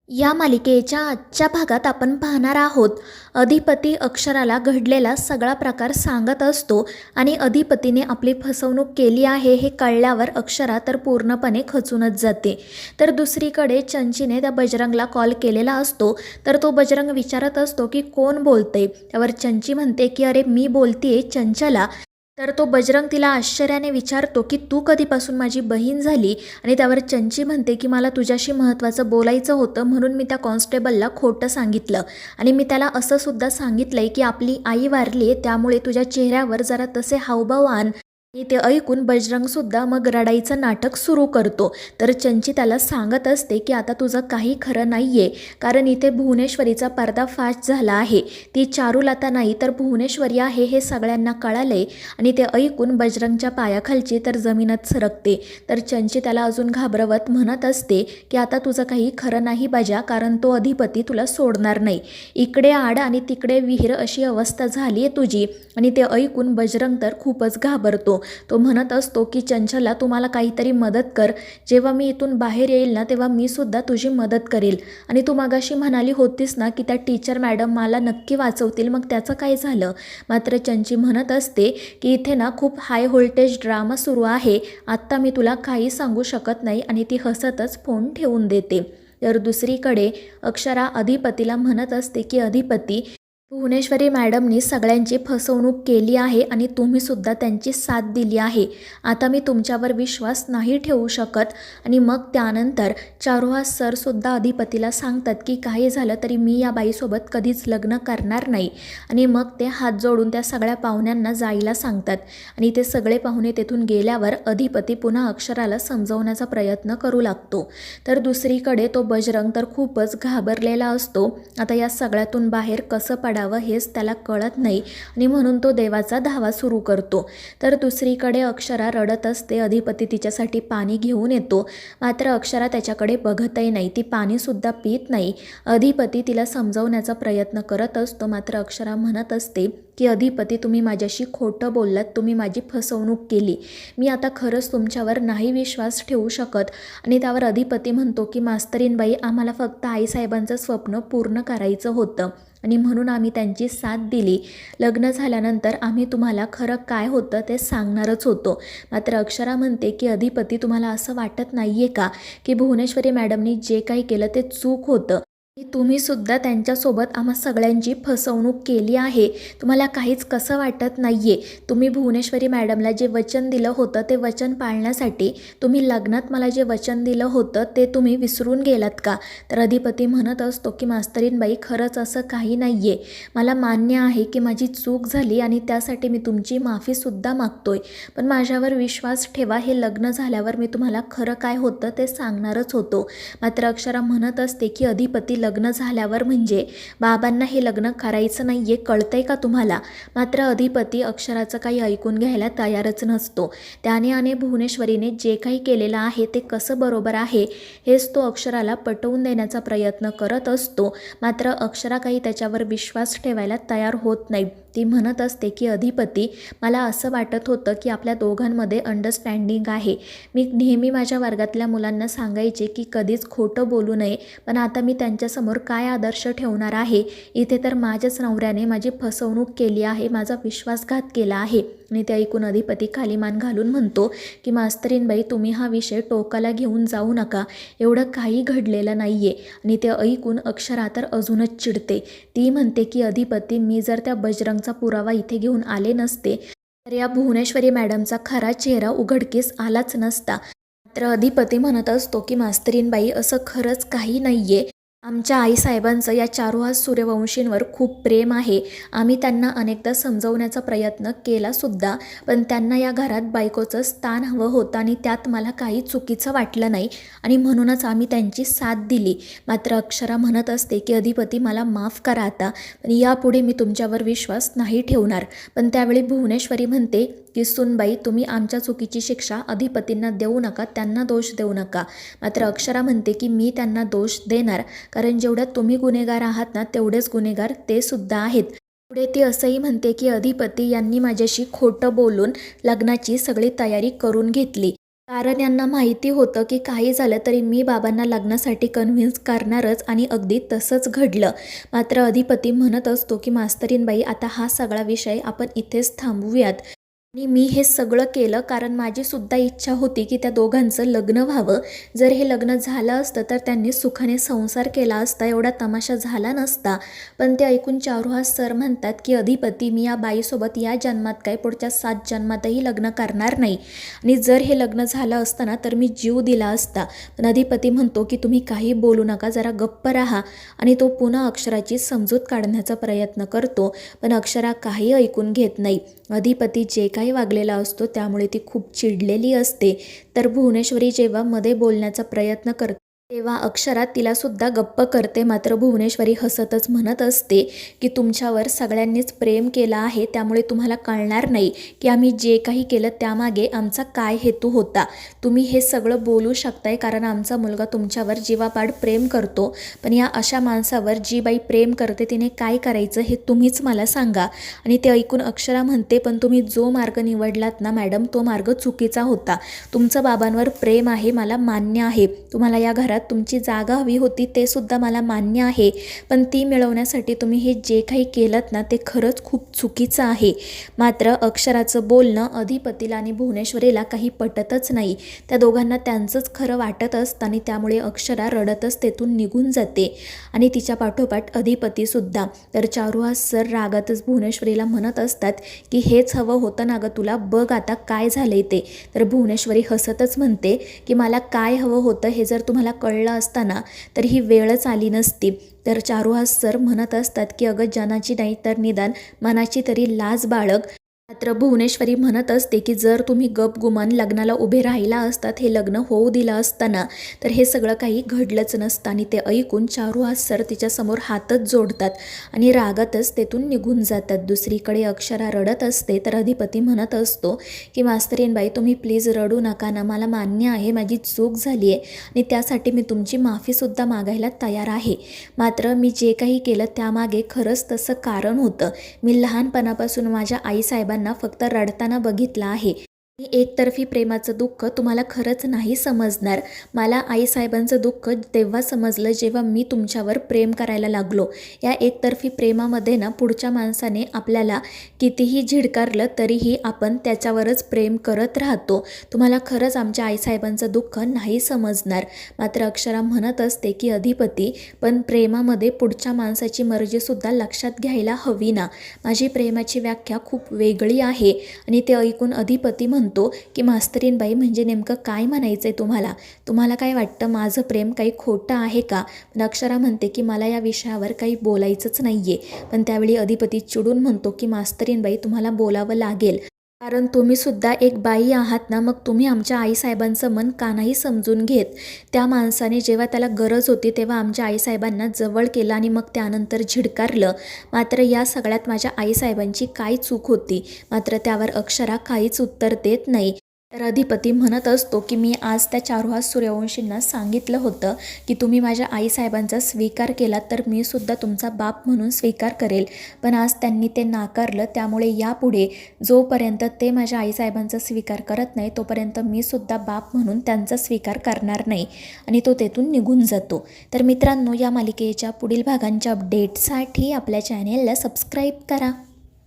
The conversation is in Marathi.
या मालिकेच्या आजच्या भागात आपण पाहणार आहोत. अधिपती अक्षराला घडलेला सगळा प्रकार सांगत असतो आणि अधिपतीने आपली फसवणूक केली आहे हे कळल्यावर अक्षरा तर पूर्णपणे खचूनच जाते. तर दुसरीकडे चंचीने त्या बजरंगला कॉल केलेला असतो. तर तो बजरंग विचारत असतो की कोण बोलते. त्यावर चंची म्हणते की अरे मी बोलतीये चंचला. तर तो बजरंग तिला आश्चर्याने विचारतो की तू कधीपासून माझी बहीण झाली. आणि त्यावर चंची म्हणते की मला तुझ्याशी महत्त्वाचं बोलायचं होतं म्हणून मी त्या कॉन्स्टेबलला खोटं सांगितलं. आणि मी त्याला असं सुद्धा सांगितलंय की आपली आई वारली आहे त्यामुळे तुझ्या चेहऱ्यावर जरा तसे हावभाव आण. आणि ते ऐकून बजरंगसुद्धा मग रडायचं नाटक सुरू करतो. तर चंची त्याला सांगत असते की आता तुझं काही खरं नाही आहे, कारण इथे भुवनेश्वरीचा पर्दाफाश झाला आहे. ती चारुलता नाही तर भुवनेश्वरी आहे हे सगळ्यांना कळालंय. आणि ते ऐकून बजरंगच्या पायाखालची तर जमीनच सरकते. तर चंची त्याला अजून घाबरवत म्हणत असते की आता तुझं काही खरं नाही बाजा, कारण तो अधिपती तुला सोडणार नाही. इकडे आड आणि तिकडे विहीर अशी अवस्था झाली आहे तुझी. आणि ते ऐकून बजरंग तर खूपच घाबरतो. तो म्हणत असतो की चंचला तू मला काहीतरी मदत कर. जेव्हा मी इथून बाहेर येईल ना तेव्हा मी सुद्धा तुझी मदत करेल. आणि तू मागाशी म्हणाली होतीस ना की त्या टीचर मॅडम मला नक्की वाचवतील, मग त्याचं काय झालं. मात्र चंची म्हणत असते की इथे ना खूप हाय व्होल्टेज ड्रामा सुरू आहे, आत्ता मी तुला काही सांगू शकत नाही. आणि ती हसतच फोन ठेवून देते. तर दुसरीकडे अक्षरा अधिपतीला म्हणत असते की अधिपती, भुवनेश्वरी मॅडमनी सगळ्यांची फसवणूक केली आहे आणि तुम्हीसुद्धा त्यांची साथ दिली आहे. आता मी तुमच्यावर विश्वास नाही ठेवू शकत. आणि मग त्यानंतर चारुहास सरसुद्धा अधिपतीला सांगतात की काही झालं तरी मी या बाईसोबत कधीच लग्न करणार नाही. आणि मग ते हात जोडून त्या सगळ्या पाहुण्यांना जायला सांगतात. आणि ते सगळे पाहुणे तेथून गेल्यावर अधिपती पुन्हा अक्षराला समजवण्याचा प्रयत्न करू लागतो. तर दुसरीकडे तो बजरंग तर खूपच घाबरलेला असतो. आता या सगळ्यातून बाहेर कसं पडावं हेच त्याला कळत नाही आणि म्हणून तो देवाचा धावा सुरू करतो. तर दुसरीकडे अक्षरा रडत असते. अधिपती तिच्यासाठी पाणी घेऊन येतो. मात्र अक्षरा त्याच्याकडे बघतही नाही, ती पाणीसुद्धा पित नाही. अधिपती तिला समजवण्याचा प्रयत्न करत असतो. मात्र अक्षरा म्हणत असते की अधिपती तुम्ही माझ्याशी खोटं बोललात, तुम्ही माझी फसवणूक केली. मी आता खरंच तुमच्यावर नाही विश्वास ठेवू शकत. आणि त्यावर अधिपती म्हणतो की मास्तरीनबाई, आम्हाला फक्त आईसाहेबांचं स्वप्न पूर्ण करायचं होतं आणि म्हणून आम्ही त्यांची साथ दिली. लग्न झाल्यानंतर आम्ही तुम्हाला खरं काय होतं ते सांगणारच होतो. मात्र अक्षरा म्हणते की अधिपती तुम्हाला असं वाटत नाही आहे का की भुवनेश्वरी मॅडमनी जे काही केलं ते चूक होतं. तुम्हीसुद्धा त्यांच्यासोबत आम्हा सगळ्यांची फसवणूक केली आहे. तुम्हाला काहीच कसं वाटत नाही आहे. तुम्ही भुवनेश्वरी मॅडमला जे वचन दिलं होतं ते वचन पाळण्यासाठी तुम्ही लग्नात मला जे वचन दिलं होतं ते तुम्ही विसरून गेलात का. तर अधिपती म्हणत असतो की मास्तरीनबाई, खरंच असं काही नाही आहे. मला मान्य आहे की माझी चूक झाली आणि त्यासाठी मी तुमची माफीसुद्धा मागतोय. पण माझ्यावर विश्वास ठेवा, हे लग्न झाल्यावर मी तुम्हाला खरं काय होतं ते सांगणारच होतो. मात्र अक्षरा म्हणत असते की अधिपती, लग्न झाल्यावर म्हणजे बाबांना हे लग्न करायचं नाही आहे, कळतंय का तुम्हाला. मात्र अधिपती अक्षराचं काही ऐकून घ्यायला तयारच नसतो. त्याने आणि भुवनेश्वरीने जे काही केलेलं आहे ते कसं बरोबर आहे हेच तो अक्षराला पटवून देण्याचा प्रयत्न करत असतो. मात्र अक्षरा काही त्याच्यावर विश्वास ठेवायला तयार होत नाही. ती म्हणत असते की अधिपती, मला असं वाटत होतं की आपल्या दोघांमध्ये अंडरस्टँडिंग आहे. मी नेहमी माझ्या वर्गातल्या मुलांना सांगायचे की कधीच खोटं बोलू नये, पण आता मी त्यांच्यासमोर काय आदर्श ठेवणार आहे. इथे तर माझ्याच नवऱ्याने माझी फसवणूक केली आहे, माझा विश्वासघात केला आहे. आणि ते ऐकून अधिपती खाली मान घालून म्हणतो की मास्तरीनबाई, तुम्ही हा विषय टोकाला घेऊन जाऊ नका, एवढं काही घडलेलं नाही आहे. आणि ते ऐकून अक्षरा तर अजूनच चिडते. ती म्हणते की अधिपती, मी जर त्या बजरंगचा पुरावा इथे घेऊन आले नसते तर या भुवनेश्वरी मॅडमचा खरा चेहरा उघडकीस आलाच नसता. मात्र अधिपती म्हणत असतो की मास्तरीनबाई, असं खरंच काही नाही आहे. आमच्या आईसाहेबांचं या चारुहास सूर्यवंशींवर खूप प्रेम आहे. आम्ही त्यांना अनेकदा समजवण्याचा प्रयत्न केलासुद्धा, पण त्यांना या घरात बायकोचं स्थान हवं होतं आणि त्यात मला काही चुकीचं वाटलं नाही आणि म्हणूनच आम्ही त्यांची साथ दिली. मात्र अक्षरा म्हणत असते की अधिपती, मला माफ करा आता, पण यापुढे मी तुमच्यावर विश्वास नाही ठेवणार. पण त्यावेळी भुवनेश्वरी म्हणते की सुनबाई, तुम्ही आमच्या चुकीची शिक्षा अधिपतींना देऊ नका, त्यांना दोष देऊ नका. मात्र अक्षरा म्हणते की मी त्यांना दोष देणार, कारण जेवढ्या तुम्ही गुन्हेगार आहात ना तेवढेच गुन्हेगार ते सुद्धा आहेत. पुढे ती असंही म्हणते की अधिपती यांनी माझ्याशी खोटं बोलून लग्नाची सगळी तयारी करून घेतली. कारण यांना माहिती होतं की काही झालं तरी मी बाबांना लग्नासाठी कन्व्हिन्स करणारच आणि अगदी तसंच घडलं. मात्र अधिपती म्हणत असतो की मास्तरीणबाई, आता हा सगळा विषय आपण इथेच थांबवूयात. आणि मी हे सगळं केलं कारण माझीसुद्धा इच्छा होती की त्या दोघांचं लग्न व्हावं. जर हे लग्न झालं असतं तर त्यांनी सुखाने संसार केला असता, एवढा तमाशा झाला नसता. पण ते ऐकून चारुहास सर म्हणतात की अधिपती, मी या बाईसोबत या जन्मात काय पुढच्या 7 जन्मातही लग्न करणार नाही. आणि जर हे लग्न झालं असतं ना तर मी जीव दिला असता. पण अधिपती म्हणतो की तुम्ही काही बोलू नका, जरा गप्प राहा. आणि तो पुन्हा अक्षराची समजूत काढण्याचा प्रयत्न करतो. पण अक्षरा काही ऐकून घेत नाही. अधिपती जे काही वागलेला असतो त्यामुळे ती खूप चिडलेली असते. तर भुवनेश्वरी जेव्हा मध्ये बोलण्याचा प्रयत्न करते तेव्हा अक्षरा तिलासुद्धा गप्प करते. मात्र भुवनेश्वरी हसतच म्हणत असते की तुमच्यावर सगळ्यांनीच प्रेम केलं आहे, त्यामुळे तुम्हाला कळणार नाही की आम्ही जे काही केलं त्यामागे आमचा काय हेतू होता. तुम्ही हे सगळं बोलू शकताय कारण आमचा मुलगा तुमच्यावर जीवापाड प्रेम करतो. पण या अशा माणसावर जी बाई प्रेम करते तिने काय करायचं हे तुम्हीच मला सांगा. आणि ते ऐकून अक्षरा म्हणते, पण तुम्ही जो मार्ग निवडलात ना मॅडम, तो मार्ग चुकीचा होता. तुमचं बाबांवर प्रेम आहे, मला मान्य आहे. तुम्हाला या घरात तुमची जागा हवी होती ते सुद्धा मला मान्य आहे. पण ती मिळवण्यासाठी तुम्ही हे जे काही केलंत ना ते खरंच खूप चुकीचं आहे. मात्र अक्षराचं बोलणं अधिपतीला आणि भुवनेश्वरीला काही पटतच नाही. त्या दोघांना त्यांचंच खरं वाटत असतं आणि त्यामुळे अक्षरा रडतच तेथून निघून जाते. आणि तिच्या पाठोपाठ अधिपतीसुद्धा. तर चारुहास सर रागातच भुवनेश्वरीला म्हणत असतात की हेच हवं होतं ना गं तुला, बघ आता काय झालंय ते. तर भुवनेश्वरी हसतच म्हणते की मला काय हवं होतं हे जर तुम्हाला कळलं असताना तर ही वेळच आली नसती. तर चारुहास सर म्हणत असतात की अगं जनाची नाही तर निदान मनाची तरी लाज बाळग. मात्र भुवनेश्वरी म्हणत असते की जर तुम्ही गपगुमान लग्नाला उभे राहिला असतात, हे लग्न होऊ दिलं असताना तर हे सगळं काही घडलंच नसतं. आणि ते ऐकून चारुहास सर तिच्यासमोर हातच जोडतात आणि रागातच तेथून निघून जातात. दुसरीकडे अक्षरा रडत असते तर अधिपती म्हणत असतो की मास्तरीणबाई, तुम्ही प्लीज रडू नका ना, मला मान्य आहे माझी चूक झाली आहे आणि त्यासाठी मी तुमची माफीसुद्धा मागायला तयार आहे. मात्र मी जे काही केलं त्यामागे खरंच तसं कारण होतं. मी लहानपणापासून माझ्या आईसाहेबांना फक्त रडताना बघितलं आहे. एकतर्फी प्रेमाचं दुःख तुम्हाला खरंच नाही समजणार. मला आईसाहेबांचं दुःख तेव्हा समजलं जेव्हा मी तुमच्यावर प्रेम करायला लागलो. या एकतर्फी प्रेमामध्ये ना पुढच्या माणसाने आपल्याला कितीही झिडकारलं तरीही आपण त्याच्यावरच प्रेम करत राहतो. तुम्हाला खरंच आमच्या आईसाहेबांचं दुःख नाही समजणार. मात्र अक्षरा म्हणत असते की अधिपती, पण प्रेमामध्ये पुढच्या माणसाची मर्जीसुद्धा लक्षात घ्यायला हवी ना. माझी प्रेमाची व्याख्या खूप वेगळी आहे. आणि ते ऐकून अधिपती म्हणतो की मास्तरीणबाई, म्हणजे नेमकं काय म्हणायचं आहे तुम्हाला? तुम्हाला काय वाटतं माझं प्रेम काही खोटं आहे का? पण अक्षरा म्हणते की मला या विषयावर काही बोलायचंच नाही आहे. पण त्यावेळी अधिपती चिडून म्हणतो की मास्तरीणबाई, तुम्हाला बोलावं लागेल कारण तुम्ही सुद्धा एक बाई आहात ना. मग तुम्ही आमच्या आईसाहेबांचं मन का नाही समजून घेत? त्या माणसाने जेव्हा त्याला गरज होती तेव्हा आमच्या आईसाहेबांना जवळ केलं आणि मग त्यानंतर झिडकारलं. मात्र या सगळ्यात माझ्या आईसाहेबांची काय चूक होती? मात्र त्यावर अक्षरा काहीच उत्तर देत नाही. तर अधिपती म्हणत असतो की मी आज त्या चारुहास सूर्यवंशींना सांगितलं होतं की तुम्ही माझ्या आईसाहेबांचा स्वीकार केला तर मी सुद्धा तुमचा बाप म्हणून स्वीकार करेल. पण आज त्यांनी ते नाकारलं. त्यामुळे यापुढे जोपर्यंत ते माझ्या आईसाहेबांचा स्वीकार करत नाही तोपर्यंत मी सुद्धा बाप म्हणून त्यांचा स्वीकार करणार नाही. आणि तो तेथून निघून जातो. तर मित्रांनो, या मालिकेच्या पुढील भागांच्या अपडेटसाठी आपल्या चॅनेलला सबस्क्राईब करा.